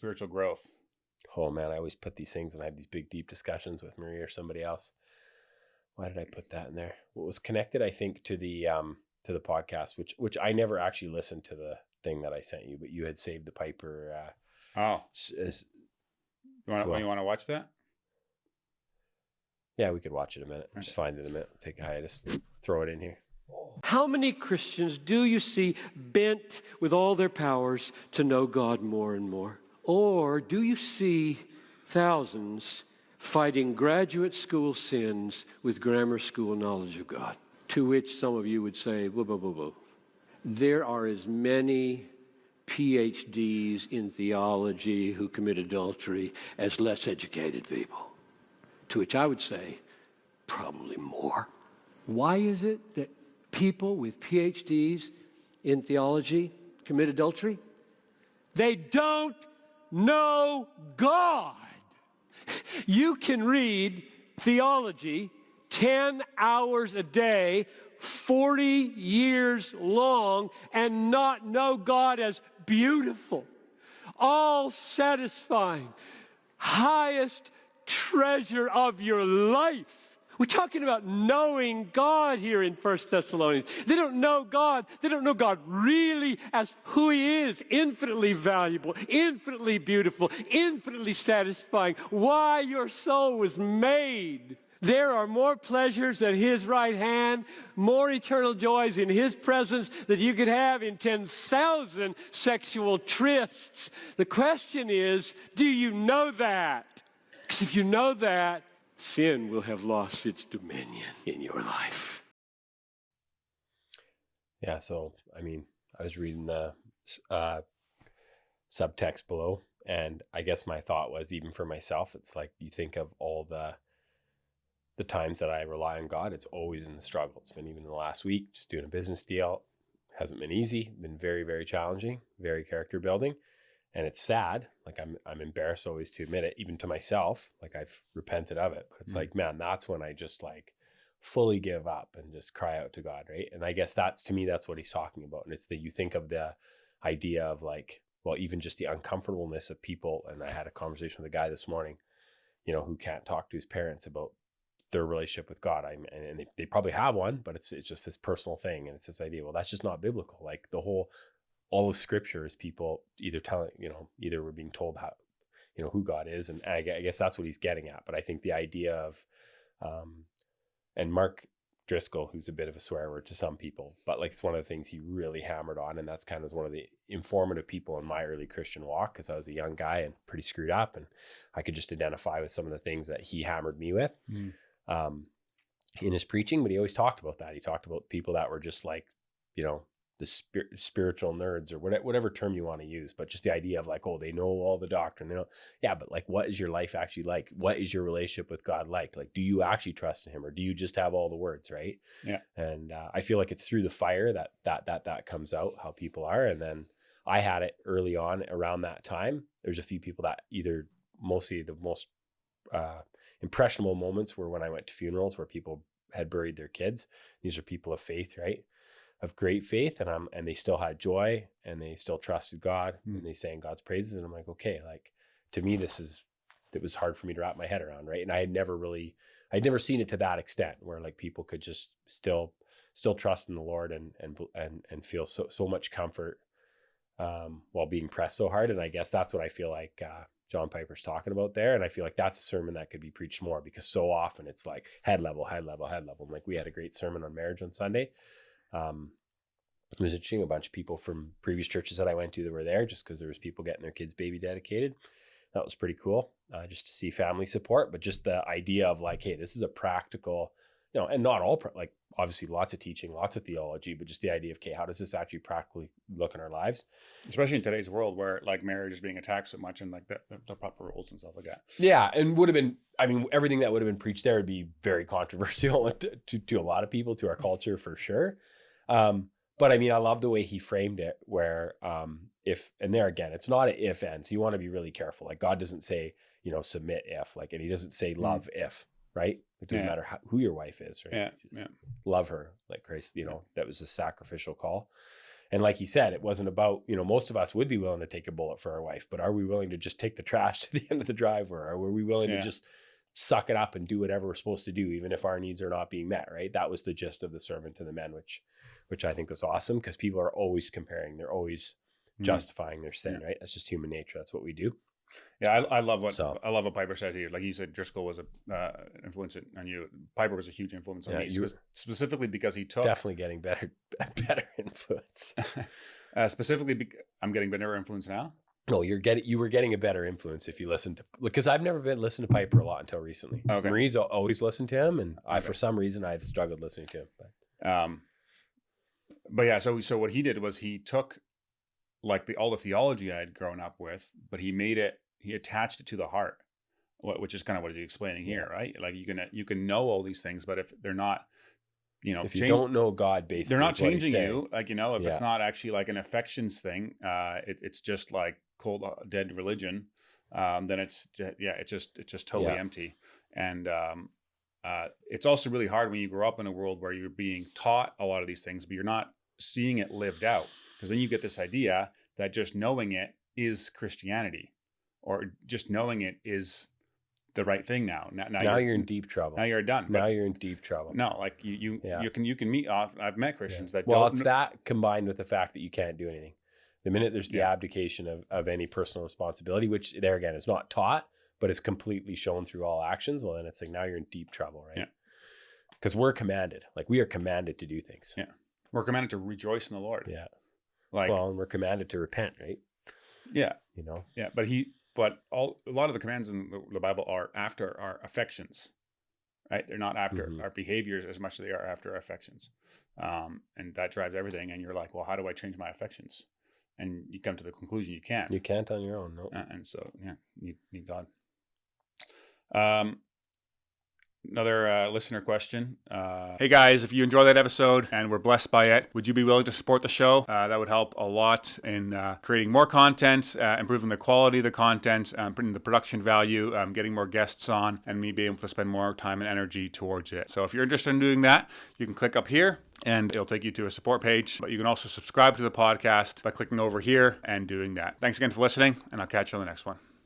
spiritual growth. Oh man, I always put these things when I have these big, deep discussions with Marie or somebody else. Why did I put that in there? Well, it was connected, I think, to the podcast, which I never actually listened to the thing that I sent you, but you had saved the Piper. You want to watch that? Yeah, we could watch it in a minute. Just find it in a minute. Take a hiatus. Throw it in here. How many Christians do you see bent with all their powers to know God more and more? Or do you see thousands fighting graduate school sins with grammar school knowledge of God? To which some of you would say, blah, blah, blah, blah. There are as many PhDs in theology who commit adultery as less educated people. To which I would say, probably more. Why is it that people with PhDs in theology commit adultery? They don't know God. You can read theology 10 hours a day, 40 years long, and not know God as beautiful, all satisfying, highest treasure of your life. We're talking about knowing God here in 1 Thessalonians. They don't know God. They don't know God really as who He is, infinitely valuable, infinitely beautiful, infinitely satisfying, why your soul was made. There are more pleasures at His right hand, more eternal joys in His presence that you could have in 10,000 sexual trysts. The question is, do you know that? Because if you know that, sin will have lost its dominion in your life. Yeah, so, I mean, I was reading the subtext below, and I guess my thought was, even for myself, it's like you think of all the times that I rely on God, it's always in the struggle. It's been even in the last week, just doing a business deal. Hasn't been easy, been very, very challenging, very character building. And it's sad. Like I'm embarrassed always to admit it, even to myself. Like I've repented of it. But it's like, man, that's when I just like fully give up and just cry out to God, right? And I guess to me, that's what he's talking about. And it's that you think of the idea of like, well, even just the uncomfortableness of people. And I had a conversation with a guy this morning, who can't talk to his parents about their relationship with God. And they probably have one, but it's just this personal thing. And it's this idea, well, that's just not biblical. Like all of scripture is people either telling, either we're being told how, who God is. And I guess that's what he's getting at. But I think the idea of, and Mark Driscoll, who's a bit of a swear word to some people, but like, it's one of the things he really hammered on. And that's kind of one of the informative people in my early Christian walk, because I was a young guy and pretty screwed up. And I could just identify with some of the things that he hammered me with in his preaching. But he always talked about that. He talked about people that were just like, the spiritual nerds, or whatever term you want to use, but just the idea of like, oh, they know all the doctrine. They know, yeah, but like, what is your life actually like? What is your relationship with God like? Like, do you actually trust in Him, or do you just have all the words, right? Yeah. And I feel like it's through the fire that comes out how people are. And then I had it early on around that time. There's a few people that mostly the most impressionable moments were when I went to funerals where people had buried their kids. These are people of faith, right? Of great faith, and they still had joy, and they still trusted God, and they sang God's praises. And I'm like, okay, like to me, it was hard for me to wrap my head around, right? And I'd never seen it to that extent where like people could just still trust in the Lord and feel so much comfort while being pressed so hard. And I guess that's what I feel like John Piper's talking about there. And I feel like that's a sermon that could be preached more, because so often it's like head level. And like we had a great sermon on marriage on Sunday. It was interesting. A bunch of people from previous churches that I went to that were there, just because there was people getting their kids baby dedicated. That was pretty cool, just to see family support. But just the idea of like, hey, this is a practical, and not all like obviously lots of teaching, lots of theology, but just the idea of, okay, how does this actually practically look in our lives, especially in today's world where like marriage is being attacked so much, and like the proper rules and stuff like that. Yeah, and would have been. I mean, everything that would have been preached there would be very controversial to a lot of people, to our culture for sure. But I mean, I love the way he framed it where, and there again, it's not an if and, so you want to be really careful. Like God doesn't say, submit if, like, and he doesn't say love if, right? It doesn't matter who your wife is, right? Yeah. Love her like Christ, that was a sacrificial call. And like he said, it wasn't about, most of us would be willing to take a bullet for our wife, but are we willing to just take the trash to the end of the driveway? Or were we willing to just suck it up and do whatever we're supposed to do, even if our needs are not being met, right? That was the gist of the sermon to the men, which I think was awesome, because people are always comparing. They're always justifying their sin, right? That's just human nature. That's what we do. Yeah, I love what Piper said here. Like you said, Driscoll was an influence on you. Piper was a huge influence on me, specifically because he took definitely getting better influence. I'm getting better influence now. No, you were getting a better influence if you listened to, because I've never listened to Piper a lot until recently. Okay. Marie's always listened to him, and I, for some reason, I've struggled listening to him. But yeah, so what he did was he took like all the theology I had grown up with, but he attached it to the heart, which is kind of what he's explaining here, right? Like you can know all these things, but if they're not, if you don't know God, basically, they're not changing you. Like, if it's not actually like an affections thing, it's just like cold, dead religion. Then it's just totally empty. And it's also really hard when you grow up in a world where you're being taught a lot of these things, but you're not seeing it lived out. Because then you get this idea that just knowing it is Christianity, or just knowing it is the right thing now. Now you're in deep trouble. Now you're done. Now you're in deep trouble. No, like you can meet off. I've met Christians that it's that combined with the fact that you can't do anything. The minute there's the abdication of any personal responsibility, which there again is not taught, but is completely shown through all actions, well, then it's like now you're in deep trouble, right? Yeah. Because we are commanded to do things. Yeah. We're commanded to rejoice in the Lord. Yeah. And we're commanded to repent, right? Yeah. Yeah. But a lot of the commands in the Bible are after our affections, right? They're not after our behaviors as much as they are after our affections. And that drives everything. And you're like, well, how do I change my affections? And you come to the conclusion you can't. You can't on your own, no. And so, need God. Another listener question. Hey guys, if you enjoy that episode and were blessed by it, would you be willing to support the show? That would help a lot in creating more content, improving the quality of the content, putting the production value, getting more guests on, and me being able to spend more time and energy towards it. So if you're interested in doing that, you can click up here and it'll take you to a support page. But you can also subscribe to the podcast by clicking over here and doing that. Thanks again for listening, and I'll catch you on the next one.